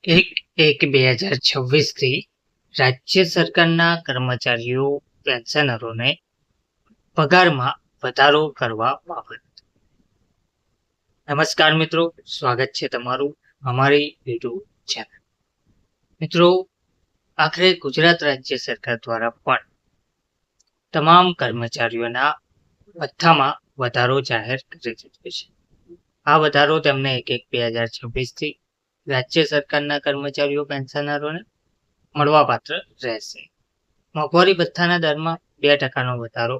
1/1/2026 થી રાજ્ય સરકારના કર્મચારીઓ પેન્શનરોને પગારમાં વધારો કરવા બાબત. નમસ્કાર મિત્રો, સ્વાગત છે તમારું અમારી યુટ્યુબ ચેનલ. મિત્રો, આખરે ગુજરાત રાજ્ય સરકાર દ્વારા પણ તમામ કર્મચારીઓના ભથ્થામાં વધારો જાહેર કરી દીધો છે. આ વધારો તેમને 1/1/2026 થી રાજ્ય સરકારના કર્મચારીઓ પેન્શનરોને મળવાપાત્ર રહેશે. મોંઘવારી ભથ્થાના દરમાં 2% વધારો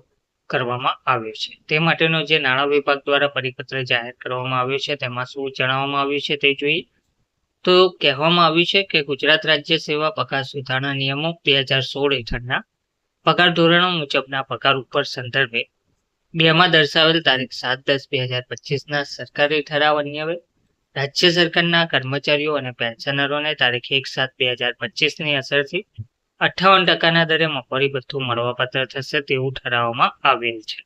કરવામાં આવ્યો છે. તે માટેનો જે નાણાં વિભાગ દ્વારા પરિપત્ર જાહેર કરવામાં આવ્યો છે તેમાં શું જણાવવામાં આવ્યું છે તે જોઈએ તો કહેવામાં આવ્યું છે કે ગુજરાત રાજ્ય સેવા પગાર સુધારણા નિયમો 2016 હેઠળના પગાર ધોરણો મુજબના પગાર ઉપર સંદર્ભે 2માં દર્શાવેલ તારીખ 7/10/2025ના સરકારી ઠરાવ અન્વયે રાજ્ય સરકારના કર્મચારીઓ અને પેન્શનરોને તારીખ 1/7/2025ની અસરથી 58%ના દરે મોંઘવારી ભથ્થું મળવાપાત્ર થશે તેવું ઠરાવવામાં આવેલ છે.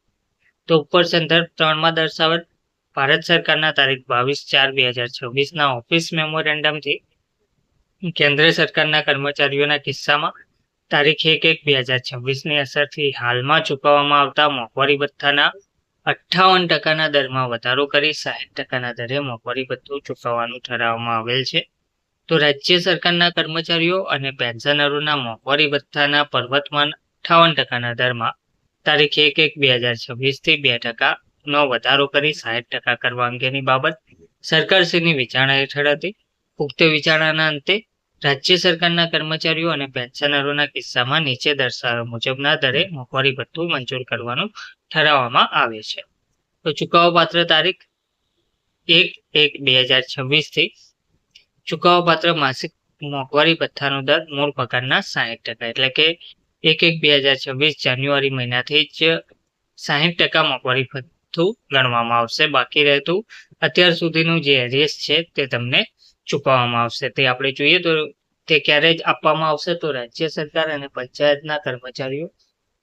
તો ઉપર સંદર્ભ 3માં દર્શાવેલ ભારત સરકારના તારીખ 22/4/2026ના ઓફિસ મેમોરેન્ડમથી કેન્દ્ર સરકારના કર્મચારીઓના કિસ્સામાં તારીખ 1/1/2026ની અસરથી હાલમાં ચૂકવવામાં આવતા મોંઘવારી ભથ્થાના 58%ના દરમાં વધારો કરી 60%ના દરે મોંઘવારી ભથ્થું ચૂકવવાનું ઠરાવવામાં આવેલ છે. તો રાજ્ય સરકારના કર્મચારીઓ અને પેન્શનરોના મોંઘવારી ભથ્થાના પ્રવર્તમાન 58%ના દરમાં તારીખ 1/1/2026થી 2%નો વધારો કરી 60% કરવા અંગેની બાબત સરકારશ્રીની વિચારણા હેઠળ હતી. ઉક્ત વિચારણાના અંતે રાજ્ય સરકારના કર્મચારીઓ અને પેન્શનરોના કિસ્સામાં નીચે દર્શાવ્યા મુજબના દરે મોંઘવારી ભથ્થું મંજૂર કરવાનું ઠરાવવામાં આવે છે. તો ચૂકવવાપાત્ર તારીખ 1/1/2026 થી ચૂકવવાપાત્ર માસિક મોંઘવારી ભથ્થાનો દર મૂળ પગારના 60%, એટલે કે 1/1/2026 જાન્યુઆરી મહિનાથી જ 60% મોંઘવારી ભથ્થું ગણવામાં આવશે. બાકી રહેતું અત્યાર સુધીનું જે એરિયસ છે તે તમને ચૂકવવામાં આવશે. તે આપણે જોઈએ તો તે ક્યારે જ આપવામાં આવશે તો રાજ્ય સરકાર અને પંચાયતના કર્મચારીઓ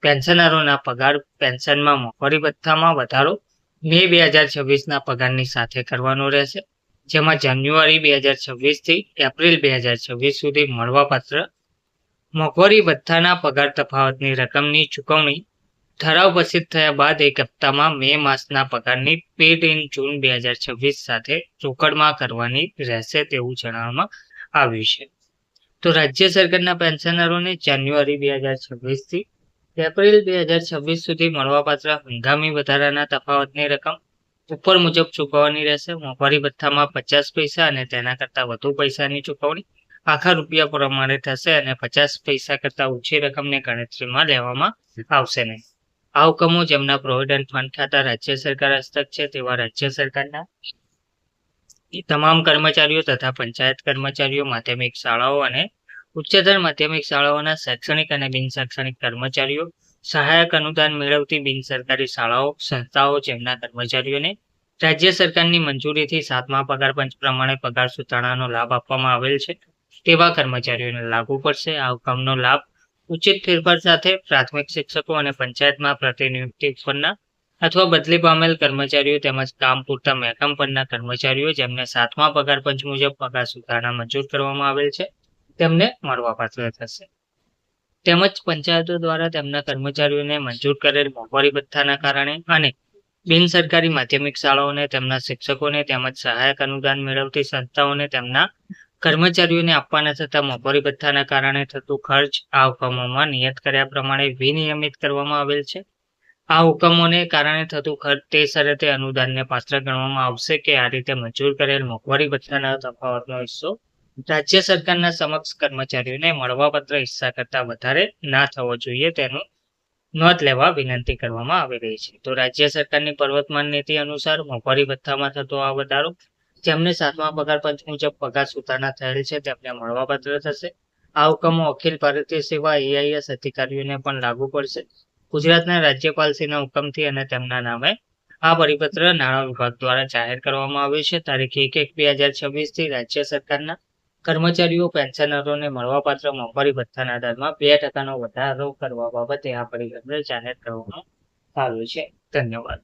પેન્શનરોના પગાર પેન્શનમાં મોંઘવારી ભથ્થામાં વધારો મે 2026ના પગારની સાથે કરવાનો રહેશે, જેમાં જાન્યુઆરી 2026 થી એપ્રિલ 2026 સુધી મળવાપાત્ર મોંઘવારી ભથ્થાના પગાર તફાવતની રકમની ચૂકવણી ઠરાવ પસાર થયા બાદ એક હપ્તામાં મે માસના પગારની પેડ ઇન જૂન 2026 સાથે રોકડમાં કરવાની રહેશે તેવું જણાવવામાં આવ્યું છે. તો રાજ્ય સરકારના પેન્શનરોને જાન્યુઆરી 2026 થી એપ્રિલ 2026 સુધી મળવાપાત્ર હંગામી વધારાના તફાવતની રકમ ઉપર મુજબ ચૂકવવાની રહેશે. મોંઘવારી ભથ્થામાં 50 પૈસા અને તેના કરતાં વધુ પૈસાની ચૂકવણી આખા રૂપિયા પ્રમાણે થશે અને 50 પૈસા કરતાં ઓછી રકમને ગણતરીમાં લેવામાં આવશે નહીં. આ હુકમો જેમના પ્રોવિડન્ટ ફંડ ખાતા રાજ્ય સરકાર હસ્તક છે તેવા રાજ્ય સરકારના તમામ કર્મચારીઓ તથા પંચાયત કર્મચારીઓ, માધ્યમિક શાળાઓ અને ઉચ્ચતર માધ્યમિક શાળાઓના શૈક્ષણિક અને બિનશૈક્ષણિક કર્મચારીઓ, સહાયક અનુદાન મેળવતી બિનસરકારી શાળાઓ સંસ્થાઓ જેમના કર્મચારીઓને રાજ્ય સરકારની મંજૂરીથી 7મા પગાર પંચ પ્રમાણે પગાર સુધારણાનો લાભ આપવામાં આવેલ છે તેવા કર્મચારીઓને લાગુ પડશે. આ હુકમનો લાભ ઉચિત ફેરફાર સાથે પ્રાથમિક શિક્ષકો અને પંચાયતમાં પ્રતિનિયુક્તિ ઉપરના અથવા બદલી પામેલ કર્મચારીઓ તેમજ કામ પૂરતા મહેકમ પરના કર્મચારીઓ જેમને 7મા પગાર પંચ મુજબ પગાર સુધારણા મંજૂર કરવામાં આવેલ છે તેમને મળવાપાત્ર થશે. તેમજ પંચાયતો દ્વારા તેમના કર્મચારીઓને મંજૂર કરેલ મોંઘવારી ભથ્થાના કારણે અને બિનસરકારી માધ્યમિક શાળાઓને તેમના શિક્ષકોને તેમજ સહાયક અનુદાન મેળવતી સંસ્થાઓને તેમના કર્મચારીઓને આપવાના થતા મોંઘવારી ભથ્થાના કારણે થતું ખર્ચ આ હુકમોમાં નિયત કર્યા પ્રમાણે વિનિયમિત કરવામાં આવેલ છે. આ હુકમોને કારણે થતું ખર્ચ તે શરતે અનુદાનને પાત્ર ગણવામાં આવશે કે આ રીતે મંજૂર કરેલ મોંઘવારી ભથ્થાના તફાવતનો હિસ્સો રાજ્ય સરકારના સમક્ષ કર્મચારીઓને મળવાપાત્ર હિસ્સા કરતાં વધારે ના થવો જોઈએ તેનું નોંધ લેવા વિનંતી કરવામાં આવી રહી છે. તો રાજ્ય સરકારની પ્રવર્તમાન નીતિ અનુસાર મોંઘવારી ભથ્થામાં થતો આ વધારો જેમને 7મા પગાર પંચ મુજબ પગાર સુધારણા થયેલ છે તેમને મળવાપાત્ર થશે. આ હુકમો અખિલ ભારતીય સેવા AIS અધિકારીઓને પણ લાગુ પડશે. ગુજરાતના રાજ્યપાલશ્રીના હુકમથી અને તેમના નામે આ પરિપત્ર નાણાં વિભાગ દ્વારા જાહેર કરવામાં આવ્યું છે. તારીખ 1/1/2026 થી રાજ્ય સરકારના કર્મચારીઓ પેન્શનરોને મળવાપાત્ર મોંઘવારી ભથ્થાના દરમાં 2%નો વધારો કરવા બાબતે આ પરિપત્ર જાહેર કરવામાં આવ્યો છે. ધન્યવાદ.